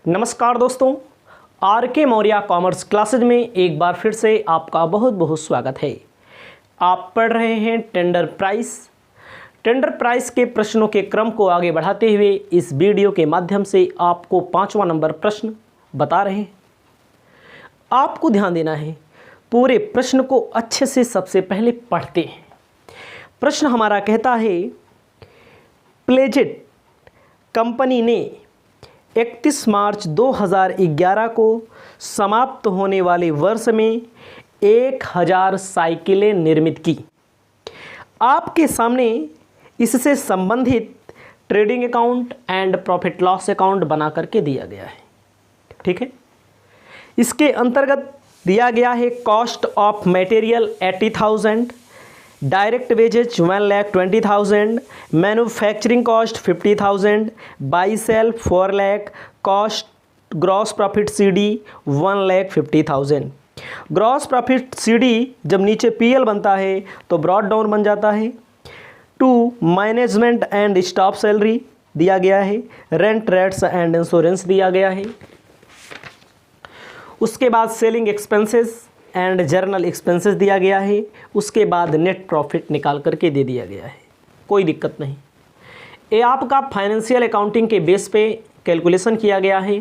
नमस्कार दोस्तों, आर के मौर्य कॉमर्स क्लासेज में एक बार फिर से आपका बहुत बहुत स्वागत है। आप पढ़ रहे हैं टेंडर प्राइस के प्रश्नों के क्रम को आगे बढ़ाते हुए इस वीडियो के माध्यम से आपको 5वां नंबर प्रश्न बता रहे हैं। आपको ध्यान देना है, पूरे प्रश्न को अच्छे से सबसे पहले पढ़ते हैं। प्रश्न हमारा कहता है, प्लेजेट कंपनी ने 31 मार्च 2011 को समाप्त होने वाले वर्ष में 1000 साइकिलें निर्मित की। आपके सामने इससे संबंधित trading account and profit loss account बना करके दिया गया है। ठीक है, इसके अंतर्गत दिया गया है cost of material 80,000, direct wages 1,20,000, manufacturing cost 50,000, by sale 4 lakh, cost gross profit CD 1,50,000। Gross profit CD जब नीचे पीएल बनता है तो ब्रॉड डाउन बन जाता है। 2 मैनेजमेंट एंड स्टाफ सैलरी दिया गया है, रेंट रेट्स एंड इंश्योरेंस दिया गया है। उसके बाद selling expenses and journal expenses दिया गया है। उसके बाद नेट प्रॉफिट निकाल करके दे दिया गया है। कोई दिक्कत नहीं। ये आपका फाइनेंशियल अकाउंटिंग के बेस पे कैलकुलेशन किया गया है।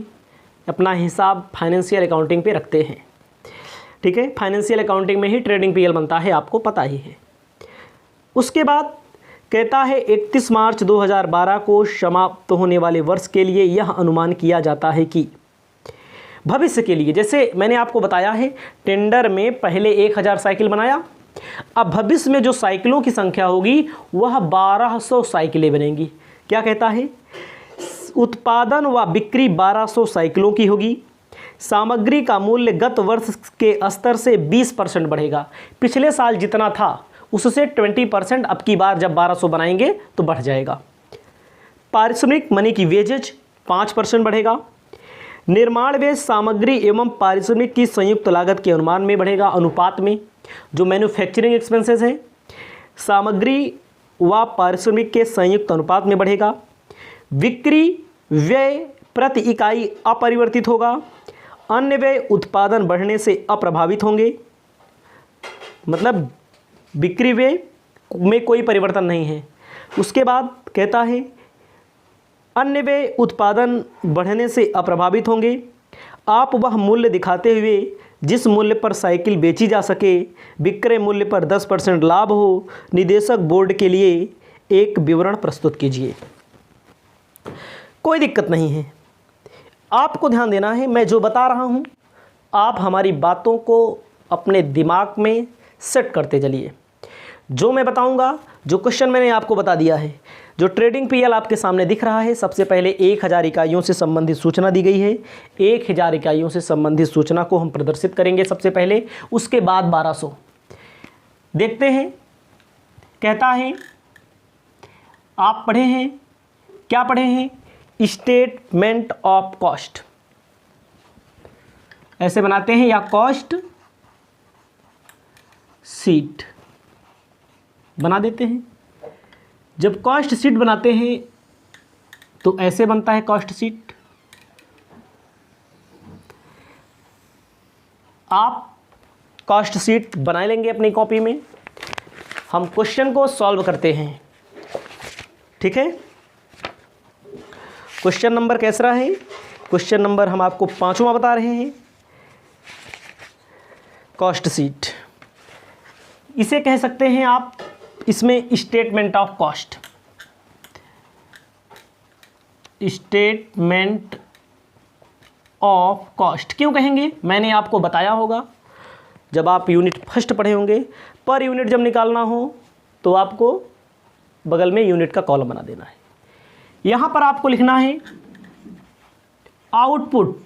अपना हिसाब फाइनेंशियल अकाउंटिंग पे रखते हैं। ठीक है, फाइनेंशियल अकाउंटिंग में ही ट्रेडिंग पीएल बनता है, आपको पता ही है। उसके बाद कहता है 31 मार्च 2012 को समाप्त होने वाले वर्ष के लिए यह अनुमान किया जाता है कि भविष्य के लिए, जैसे मैंने आपको बताया है, टेंडर में पहले 1000 साइकिल बनाया। अब भविष्य में जो साइकिलों की संख्या होगी वह 1200 साइकिलें बनेंगी। क्या कहता है, उत्पादन व बिक्री 1200 साइकिलों की होगी। सामग्री का मूल्य गत वर्ष के स्तर से 20% बढ़ेगा। पिछले साल जितना था उससे 20% अब की बार जब 1200 बनाएंगे तो बढ़ जाएगा। पारिश्रमिक मनी की वेजेज 5% बढ़ेगा। निर्माण व्यय सामग्री एवं पारिश्रमिक की संयुक्त लागत के अनुमान में बढ़ेगा, अनुपात में। जो मैन्युफैक्चरिंग एक्सपेंसेस हैं सामग्री व पारिश्रमिक के संयुक्त अनुपात में बढ़ेगा। बिक्री व्यय प्रति इकाई अपरिवर्तित होगा। अन्य व्यय उत्पादन बढ़ने से अप्रभावित होंगे, मतलब बिक्री व्यय में कोई परिवर्तन नहीं है। उसके बाद कहता है अन्य व्यय उत्पादन बढ़ने से अप्रभावित होंगे। आप वह मूल्य दिखाते हुए जिस मूल्य पर साइकिल बेची जा सके, विक्रय मूल्य पर 10% लाभ हो, निदेशक बोर्ड के लिए एक विवरण प्रस्तुत कीजिए। कोई दिक्कत नहीं है, आपको ध्यान देना है। मैं जो बता रहा हूँ आप हमारी बातों को अपने दिमाग में सेट करते चलिए। जो मैं बताऊँगा, जो क्वेश्चन मैंने आपको बता दिया है, जो ट्रेडिंग पीएल आपके सामने दिख रहा है, सबसे पहले 1000 इकाइयों से संबंधित सूचना दी गई है। 1000 इकाइयों से संबंधित सूचना को हम प्रदर्शित करेंगे सबसे पहले, उसके बाद 1200 देखते हैं। कहता है, आप पढ़े हैं, क्या पढ़े हैं, स्टेटमेंट ऑफ कॉस्ट ऐसे बनाते हैं, या कॉस्ट शीट बना देते हैं। जब कॉस्ट शीट बनाते हैं तो ऐसे बनता है कॉस्ट शीट। आप कॉस्ट शीट बना लेंगे अपनी कॉपी में। हम क्वेश्चन को सॉल्व करते हैं। ठीक है, क्वेश्चन नंबर कैसा है, क्वेश्चन नंबर हम आपको 5वां बता रहे हैं। कॉस्ट शीट इसे कह सकते हैं आप, इसमें statement of cost, statement of cost क्यों कहेंगे, मैंने आपको बताया होगा जब आप यूनिट फर्स्ट पढ़े होंगे। पर यूनिट जब निकालना हो तो आपको बगल में यूनिट का कॉलम बना देना है। यहां पर आपको लिखना है आउटपुट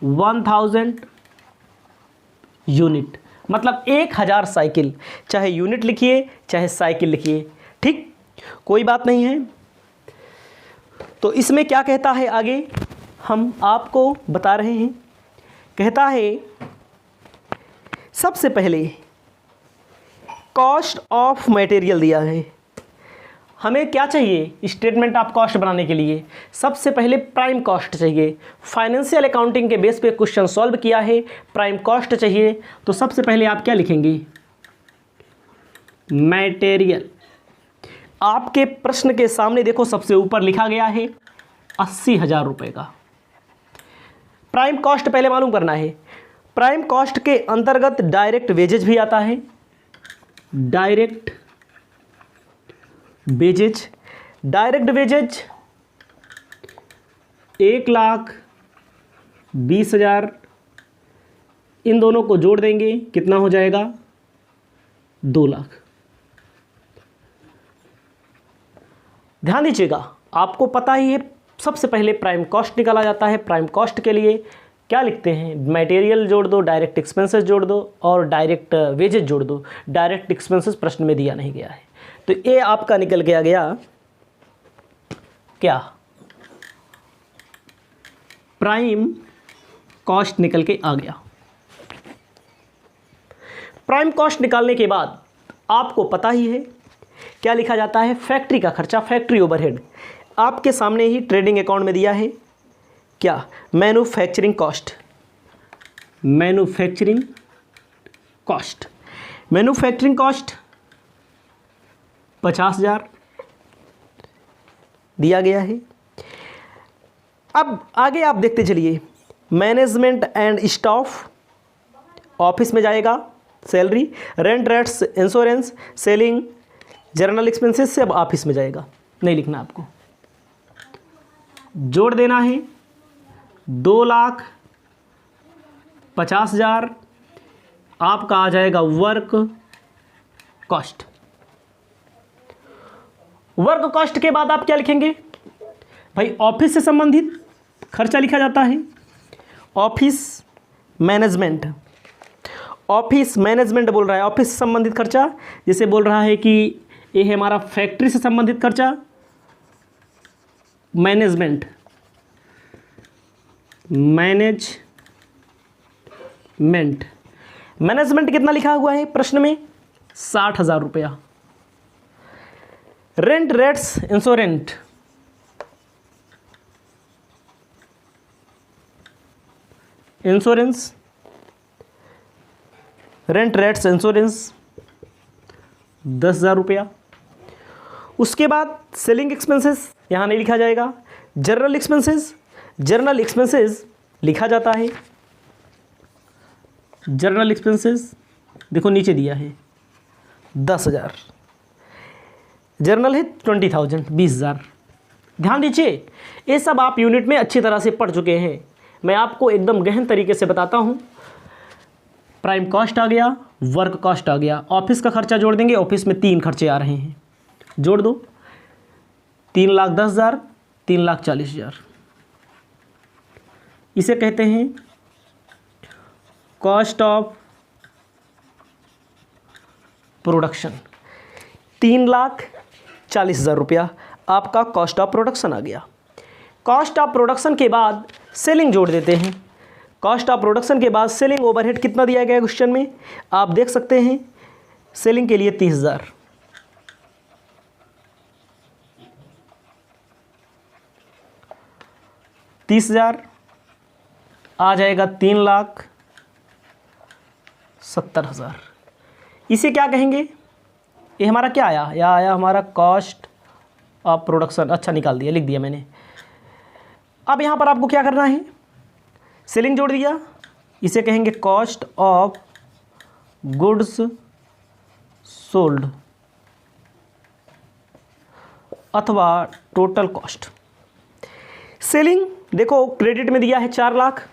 1000 यूनिट, मतलब 1000 साइकिल। चाहे यूनिट लिखिए चाहे साइकिल लिखिए, ठीक, कोई बात नहीं है। तो इसमें क्या कहता है आगे हम आपको बता रहे हैं। कहता है सबसे पहले कॉस्ट ऑफ मटेरियल दिया है। हमें क्या चाहिए स्टेटमेंट ऑफ कॉस्ट बनाने के लिए? सबसे पहले प्राइम कॉस्ट चाहिए। फाइनेंशियल अकाउंटिंग के बेस पे क्वेश्चन सॉल्व किया है, प्राइम कॉस्ट चाहिए। तो सबसे पहले आप क्या लिखेंगे? मटेरियल। आपके प्रश्न के सामने देखो सबसे ऊपर लिखा गया है 80,000 रुपये का। प्राइम कॉस्ट पहले मालूम करना है। प्राइम कॉस्ट के अंतर्गत डायरेक्ट वेजेज भी आता है। डायरेक्ट वेजेज 1,20,000, इन दोनों को जोड़ देंगे कितना हो जाएगा? 2 लाख। ध्यान दीजिएगा, आपको पता ही है सबसे पहले प्राइम कॉस्ट निकाला जाता है। प्राइम कॉस्ट के लिए क्या लिखते हैं? मटेरियल जोड़ दो, डायरेक्ट एक्सपेंसेस जोड़ दो और डायरेक्ट वेजेज जोड़ दो। डायरेक्ट एक्सपेंसेस प्रश्न में दिया नहीं गया है, तो ये आपका निकल के आ गया क्या? प्राइम कॉस्ट निकल के आ गया। प्राइम कॉस्ट निकालने के बाद आपको पता ही है क्या लिखा जाता है? फैक्ट्री का खर्चा, फैक्ट्री ओवरहेड। आपके सामने ही ट्रेडिंग अकाउंट में दिया है क्या? Manufacturing cost. मैन्युफैक्चरिंग कॉस्ट 50,000 दिया गया है। अब आगे आप देखते चलिए, मैनेजमेंट एंड स्टाफ ऑफिस में जाएगा, salary, rent, rates, insurance, selling, journal expenses सब ऑफिस में जाएगा, नहीं लिखना आपको। जोड़ देना है 2,50,000, आपका आ जाएगा वर्क कॉस्ट। वर्क कॉस्ट के बाद आप क्या लिखेंगे भाई? ऑफिस से संबंधित खर्चा लिखा जाता है। ऑफिस मैनेजमेंट, ऑफिस मैनेजमेंट बोल रहा है, ऑफिस से संबंधित खर्चा। जैसे बोल रहा है कि ये है हमारा फैक्ट्री से संबंधित खर्चा, मैनेजमेंट, मैनेजमेंट कितना लिखा हुआ है प्रश्न में? 60,000 रुपया। Rent, rates, insurance, rent, rates, insurance 10,000 रुपया। उसके बाद सेलिंग एक्सपेंसेस यहाँ नहीं लिखा जाएगा। जर्नल एक्सपेंसेस लिखा जाता है। जर्नल एक्सपेंसेस देखो नीचे दिया है 10,000, जर्नल है 20,000, 20,000। ध्यान दीजिए, ये सब आप यूनिट में अच्छी तरह से पढ़ चुके हैं। मैं आपको एकदम गहन तरीके से बताता हूँ। प्राइम कॉस्ट आ गया, वर्क कॉस्ट आ गया, ऑफिस का खर्चा जोड़ देंगे। ऑफिस में 3 खर्चे आ रहे हैं, जोड़ दो। 3,10,000, 3,40,000, इसे कहते हैं कॉस्ट ऑफ प्रोडक्शन। 3,40,000 रुपया आपका कॉस्ट ऑफ प्रोडक्शन आ गया। कॉस्ट ऑफ प्रोडक्शन के बाद सेलिंग जोड़ देते हैं। कॉस्ट ऑफ प्रोडक्शन के बाद सेलिंग ओवरहेड कितना दिया गया है क्वेश्चन में? आप देख सकते हैं सेलिंग के लिए 30,000। 30,000 आ जाएगा 3,70,000। इसे क्या कहेंगे? ये हमारा क्या आया? यह आया हमारा कॉस्ट ऑफ प्रोडक्शन। अच्छा निकाल दिया, लिख दिया मैंने। अब यहाँ पर आपको क्या करना है? सेलिंग जोड़ दिया, इसे कहेंगे कॉस्ट ऑफ गुड्स सोल्ड अथवा टोटल कॉस्ट। सेलिंग देखो क्रेडिट में दिया है 4 लाख,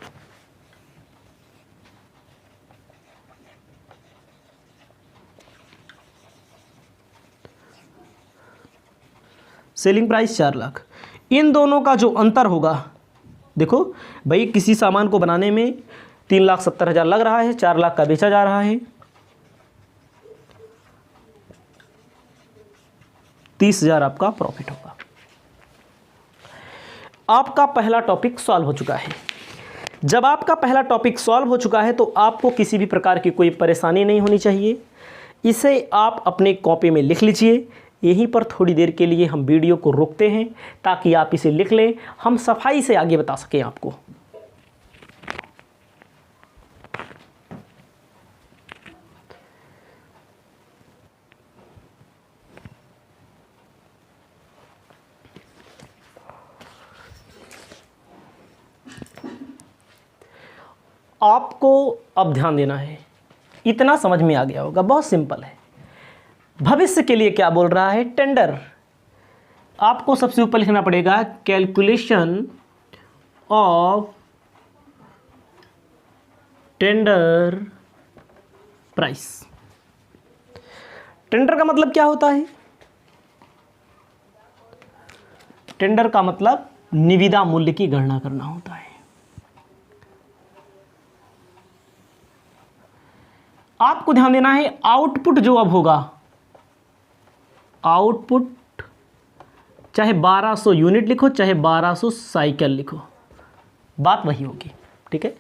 सेलिंग प्राइस 4 लाख। इन दोनों का जो अंतर होगा, देखो भाई किसी सामान को बनाने में 3,70,000 लग रहा है, 4 लाख का बेचा जा रहा है, 30,000 आपका प्रॉफिट होगा। आपका पहला टॉपिक सॉल्व हो चुका है। जब आपका पहला टॉपिक सॉल्व हो चुका है तो आपको किसी भी प्रकार की कोई परेशानी नहीं होनी चाहिए। इसे आप अपने कॉपी में लिख लीजिए, यहीं पर थोड़ी देर के लिए हम वीडियो को रोकते हैं ताकि आप इसे लिख लें, हम सफाई से आगे बता सकें आपको। आपको अब ध्यान देना है, इतना समझ में आ गया होगा, बहुत सिंपल है। भविष्य के लिए क्या बोल रहा है? टेंडर। आपको सबसे ऊपर लिखना पड़ेगा calculation of tender price. Tender का मतलब क्या होता है? टेंडर का मतलब निविदा मूल्य की गणना करना होता है। आपको ध्यान देना है, आउटपुट जो अब होगा, आउटपुट चाहे 1200 यूनिट लिखो चाहे 1200 साइकिल लिखो, बात वही होगी। ठीक है,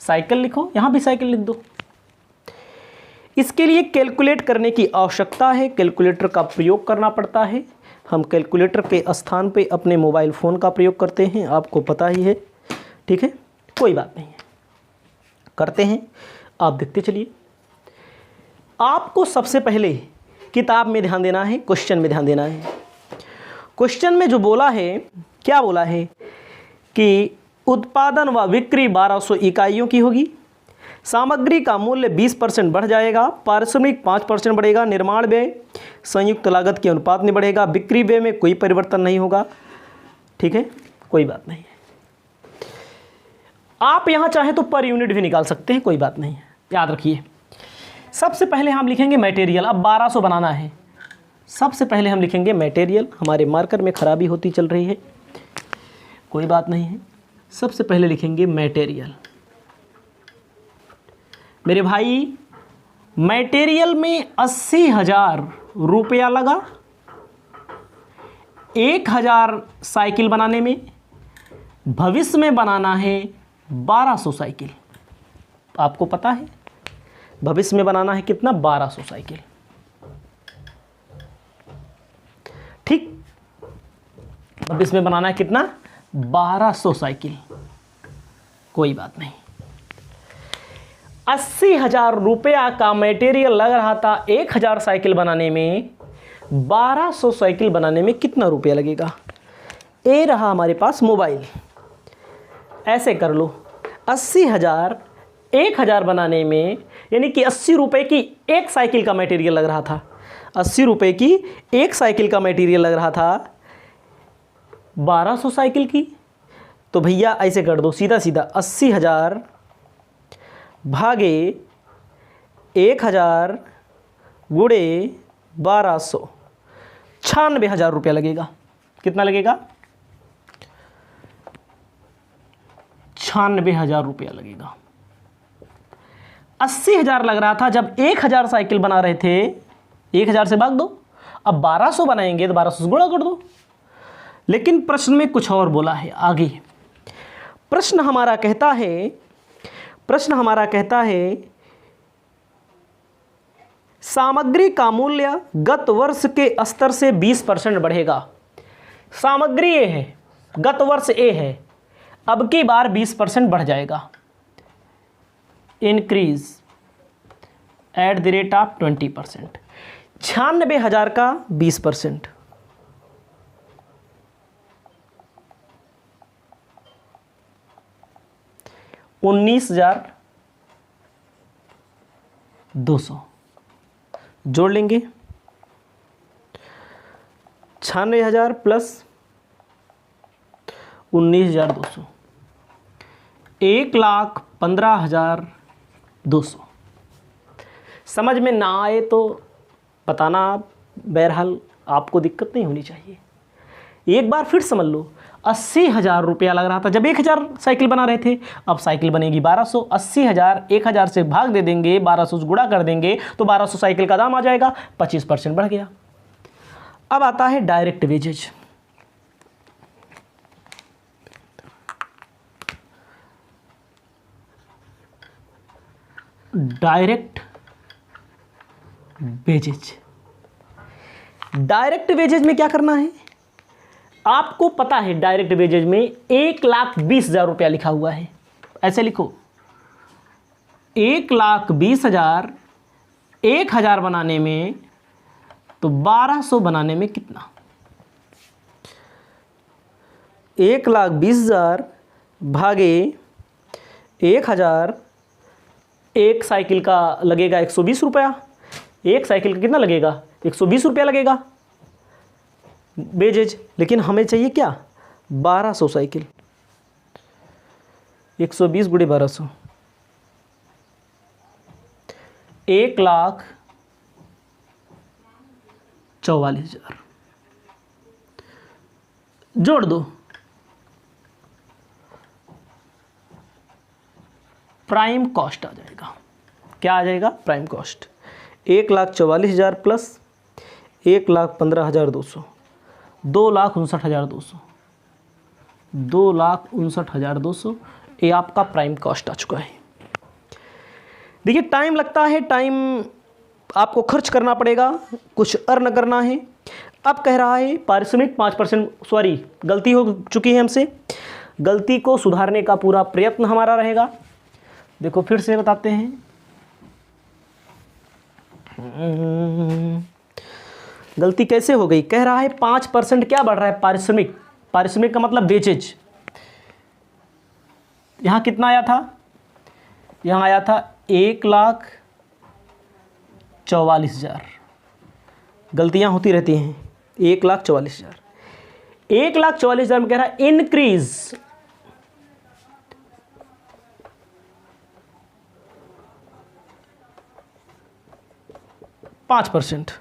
साइकिल लिखो, यहां भी साइकिल लिख दो। इसके लिए कैलकुलेट करने की आवश्यकता है, कैलकुलेटर का प्रयोग करना पड़ता है। हम कैलकुलेटर के स्थान पे अपने मोबाइल फ़ोन का प्रयोग करते हैं, आपको पता ही है। ठीक है, कोई बात नहीं है, करते हैं। आप देखते चलिए। आपको सबसे पहले किताब में ध्यान देना है, क्वेश्चन में ध्यान देना है। क्वेश्चन में जो बोला है, क्या बोला है कि उत्पादन व बिक्री 1200 इकाइयों की होगी, सामग्री का मूल्य 20% बढ़ जाएगा, पारिश्रमिक 5% बढ़ेगा, निर्माण व्यय संयुक्त लागत के अनुपात में बढ़ेगा, बिक्री व्यय में कोई परिवर्तन नहीं होगा। ठीक है, कोई बात नहीं है। आप यहां चाहें तो पर यूनिट भी निकाल सकते हैं, कोई बात नहीं है, याद रखिए। सबसे पहले हम लिखेंगे मटेरियल। अब 1200 बनाना है, सबसे पहले हम लिखेंगे मटेरियल। हमारे मार्कर में खराबी होती चल रही है, कोई बात नहीं है। सबसे पहले लिखेंगे मटेरियल। मेरे भाई, मटेरियल में 80,000 रुपया लगा 1000 साइकिल बनाने में। भविष्य में बनाना है 1200 साइकिल। आपको पता है भविष्य में बनाना है कितना? 1200 साइकिल। ठीक, भविष्य में बनाना है कितना? 1200 साइकिल। कोई बात नहीं। 80,000 रुपया का मटेरियल लग रहा था 1000 साइकिल बनाने में, 1200 साइकिल बनाने में कितना रुपया लगेगा? ये रहा हमारे पास मोबाइल। ऐसे कर लो, 80,000 1000 बनाने में, यानी कि 80 रुपये की एक साइकिल का मटेरियल लग रहा था। 80 रुपये की एक साइकिल का मटेरियल लग रहा था 1200 साइकिल की। तो भैया ऐसे कर दो, सीधा सीधा 80,000 भागे 1000 गुणे 1200, 96,000 रुपया लगेगा। कितना लगेगा? 96,000 रुपया लगेगा। 80,000 लग रहा था जब 1000 साइकिल बना रहे थे। 1000 से भाग दो, अब 1200 बनाएंगे तो 1200 से गुणा कर दो। लेकिन प्रश्न में कुछ और बोला है आगे। प्रश्न हमारा कहता है सामग्री का मूल्य गत वर्ष के स्तर से 20% बढ़ेगा। सामग्री ए है, गत वर्ष ए है, अब की बार 20% बढ़ जाएगा। Increase at the rate of 20%। 96,000 का 20%, 19,200 जोड़ लेंगे। 96,000 प्लस 19,200, 1,15,200। समझ में ना आए तो बताना आप, बहरहाल आपको दिक्कत नहीं होनी चाहिए। एक बार फिर समझ लो, 80,000 रुपया लग रहा था जब 1000 साइकिल बना रहे थे, अब साइकिल बनेगी 1200। 80,000 1000 से भाग दे देंगे, 1200 से गुणा कर देंगे तो 1200 साइकिल का दाम आ जाएगा, 25% बढ़ गया। अब आता है direct wages. Direct wages direct wages में क्या करना है, आपको पता है डायरेक्ट वेजेज में 1,20,000 रुपया लिखा हुआ है। ऐसे लिखो 1,20,000 1,000 बनाने में तो 1,200 बनाने में कितना, 1,20,000 भागे 1,000, एक साइकिल का लगेगा 120 रुपया, एक साइकिल का कितना लगेगा 120 रुपया लगेगा वेजेज। लेकिन हमें चाहिए क्या 1,200 साइकिल, 120 गुणे 1,200, 1,44,000 जोड़ दो, प्राइम कॉस्ट आ जाएगा। क्या आ जाएगा प्राइम कॉस्ट, 1,44,000 प्लस 1,15,200, 2,59,200, 2,59,200 ये आपका प्राइम कॉस्ट आ चुका है। देखिए टाइम लगता है, टाइम आपको खर्च करना पड़ेगा, कुछ अर्न करना है। अब कह रहा है पारिश्रमिक 5%, सॉरी गलती हो चुकी है हमसे, गलती को सुधारने का पूरा प्रयत्न हमारा रहेगा। देखो फिर से बताते हैं, गलती कैसे हो गई, कह रहा है 5% क्या बढ़ रहा है पारिश्रमिक, पारिश्रमिक का मतलब वेजेज। यहाँ कितना आया था, यहाँ आया था 1,44,000, गलतियाँ होती रहती हैं, 1,44,000, 1,44,000 में कह रहा है इंक्रीज 5%,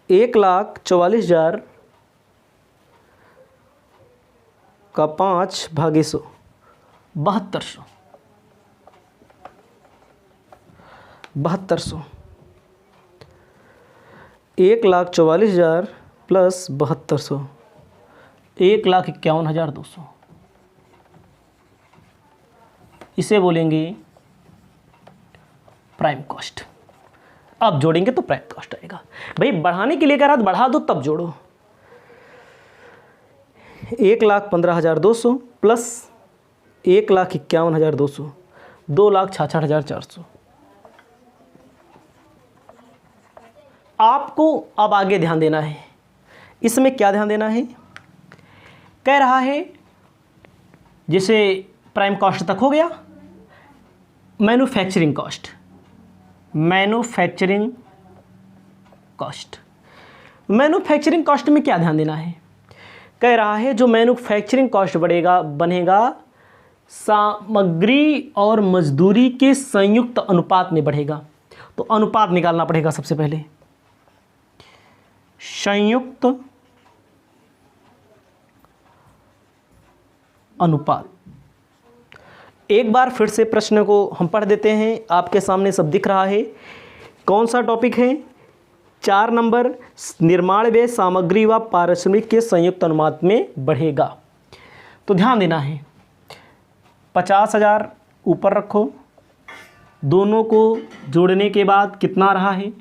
1,44,000 का 5 भागे 100, 7,200, 7,200, 1,44,000 प्लस 7,200, 1,51,200, इसे बोलेंगे प्राइम कॉस्ट। अब जोड़ेंगे तो प्राइम कॉस्ट आएगा। भाई बढ़ाने के लिए कह रहा तो बढ़ा दो तब जोड़ो, 1,15,200 प्लस 1,51,200, 2,66,400। आपको अब आगे ध्यान देना है, इसमें क्या ध्यान देना है, कह रहा है जैसे प्राइम कॉस्ट तक हो गया, manufacturing cost, manufacturing cost, manufacturing cost में क्या ध्यान देना है, कह रहा है जो मैन्युफैक्चरिंग कॉस्ट बढ़ेगा बनेगा सामग्री और मजदूरी के संयुक्त अनुपात में बढ़ेगा। तो अनुपात निकालना पड़ेगा सबसे पहले, संयुक्त अनुपात। एक बार फिर से प्रश्न को हम पढ़ देते हैं, आपके सामने सब दिख रहा है। कौन सा टॉपिक है, 4 नंबर, निर्माण व्यय सामग्री व पारिश्रमिक के संयुक्त अनुपात में बढ़ेगा। तो ध्यान देना है, 50,000 ऊपर रखो, दोनों को जोड़ने के बाद कितना रहा है,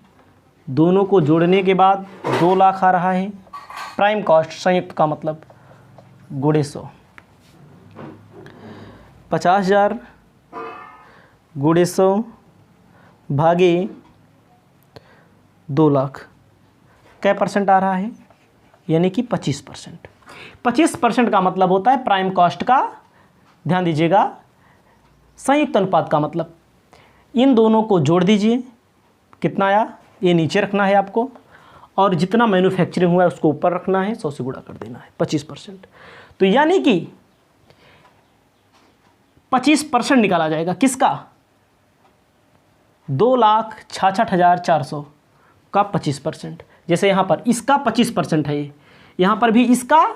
दोनों को जोड़ने के बाद 2 लाख आ रहा है। प्राइम कॉस्ट संयुक्त का मतलब गुणे 100, 50,000 गुणे 100 भागे 2 लाख, क्या परसेंट आ रहा है, यानी कि 25%। 25% का मतलब होता है प्राइम कॉस्ट का, ध्यान दीजिएगा, संयुक्त अनुपात का मतलब इन दोनों को जोड़ दीजिए, कितना आया, ये नीचे रखना है आपको, और जितना मैन्युफैक्चरिंग हुआ है उसको ऊपर रखना है, 100 से गुणा कर देना है, 25%। तो यानी कि 25% निकाला जाएगा किसका, 2,66,400 का 25%। जैसे यहाँ पर इसका 25% है, यहाँ पर भी इसका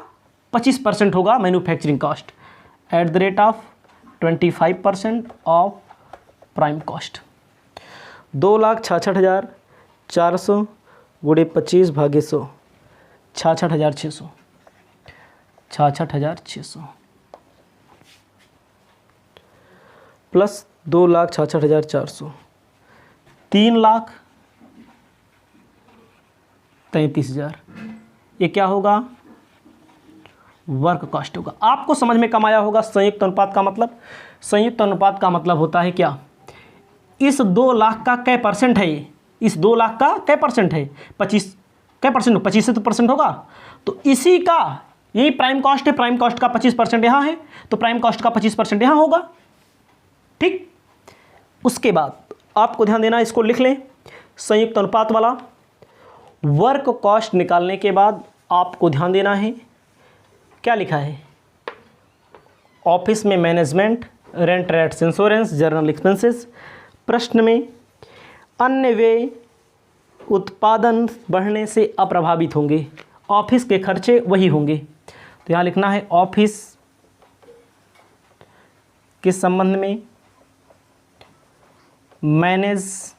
25% होगा manufacturing cost at the rate of 25% of prime cost. 2,66,400 गुणे 25 भागे 100, 66,600, 66,600 प्लस 2,66,400, 3,00,000 33,000। ये क्या होगा? वर्क कॉस्ट होगा। आपको समझ में कम आया होगा संयुक्त अनुपात का मतलब? संयुक्त अनुपात का मतलब होता है क्या? इस 2 लाख का कै परसेंट है ये? इस 2 लाख का कै परसेंट है? 25 कै परसेंट? 25 से तो परसेंट होगा। तो इसी का, यही प्राइम कॉस्ट है, प्राइम कॉस्ट का 25% यहाँ है, तो प्राइम कॉस्ट का 25% यहाँ होगा। ठीक। उसके बाद आपको ध्यान देना, इसको लिख लें, संयुक्त अनुपात वाला। वर्क कॉस्ट निकालने के बाद आपको ध्यान देना है, क्या लिखा है? ऑफिस में management, rent, rates, insurance, journal expenses. प्रश्न में अन्य व्यय उत्पादन बढ़ने से अप्रभावित होंगे, ऑफिस के खर्चे वही होंगे। तो यहाँ लिखना है ऑफिस के संबंध में मैनेजमेंट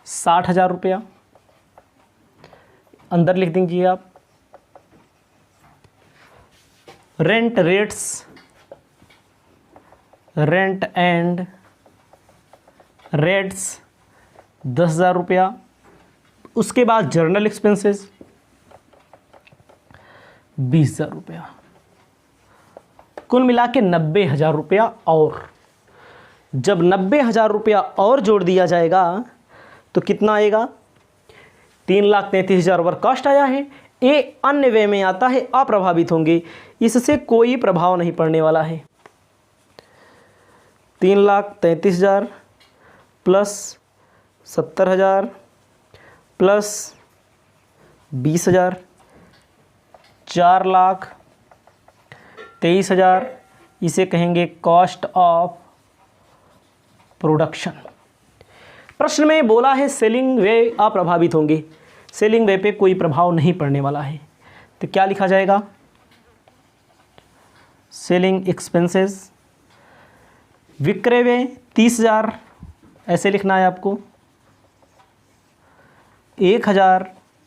60,000 रुपया। अंदर लिख दीजिए आप rent, rates, rent and rates 10,000 रुपया। उसके बाद जर्नल एक्सपेंसेस 20,000 रुपया। कुल मिला के 90,000 रुपया। और जब 90,000 रुपया और जोड़ दिया जाएगा तो कितना आएगा? 3,33,000 वर्क कॉस्ट आया है। ये अन्य व्यय में आता है, अप्रभावित होंगे, इससे कोई प्रभाव नहीं पड़ने वाला है। 3,33,000 प्लस 70,000 प्लस 20,000, 4,23,000। इसे कहेंगे कॉस्ट ऑफ प्रोडक्शन। प्रश्न में बोला है सेलिंग व्यय अप्रभावित होंगे, सेलिंग व्यय पे कोई प्रभाव नहीं पड़ने वाला है। तो क्या लिखा जाएगा? सेलिंग एक्सपेंसेस, विक्रय व्यय 30,000, ऐसे लिखना है आपको। 1,000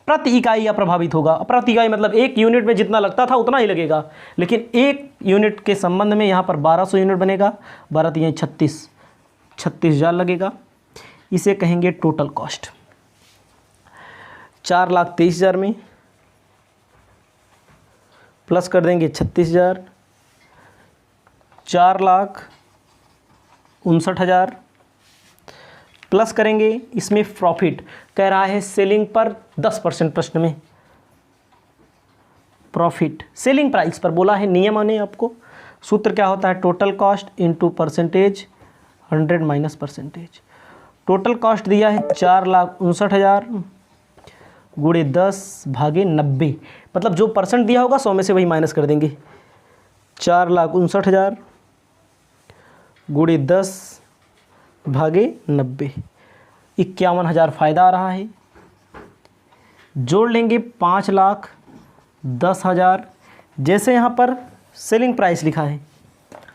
प्रति इकाई अप्रभावित होगा। प्रति इकाई मतलब एक यूनिट में जितना लगता था उतना ही लगेगा, लेकिन एक यूनिट के संबंध में यहाँ पर 1200 यूनिट बनेगा। 12 यहीं 36,000 लगेगा। इसे कहेंगे टोटल कॉस्ट। 4,23,000 में प्लस कर देंगे 36,000, 4,59,000 प्लस करेंगे इसमें प्रॉफिट। कह रहा है सेलिंग पर 10% प्रश्न में प्रॉफिट, सेलिंग प्राइस पर बोला है। नियम ने आपको सूत्र क्या होता है? Total cost into percentage, 100 minus percentage. Total cost दिया है 4,59,000 गुणे 10 भागे 90, मतलब जो परसेंट दिया होगा 100 में से वही माइनस कर देंगे। 4,59,000 गुणे 10 भागे 90, 51,000 फ़ायदा आ रहा है। जोड़ लेंगे 5,10,000। जैसे यहाँ पर सेलिंग प्राइस लिखा है,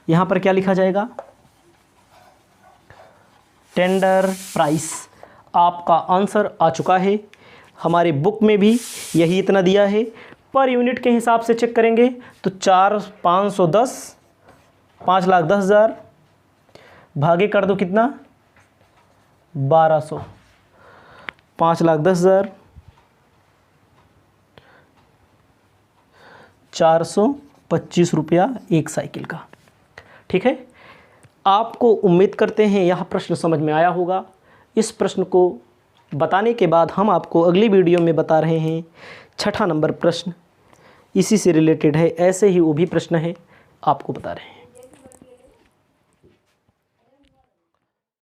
यहाँ पर क्या लिखा जाएगा? Tender price. आपका आंसर आ चुका है। हमारे बुक में भी यही इतना दिया है। पर यूनिट के हिसाब से चेक करेंगे तो 4,510, 5,10,000 भागे कर दो कितना? 1,200। 5,10,000 425 रुपया एक साइकिल का। ठीक है, आपको उम्मीद करते हैं यह प्रश्न समझ में आया होगा। इस प्रश्न को बताने के बाद हम आपको अगली वीडियो में बता रहे हैं 6ठा नंबर प्रश्न, इसी से रिलेटेड है। ऐसे ही वो भी प्रश्न है, आपको बता रहे हैं।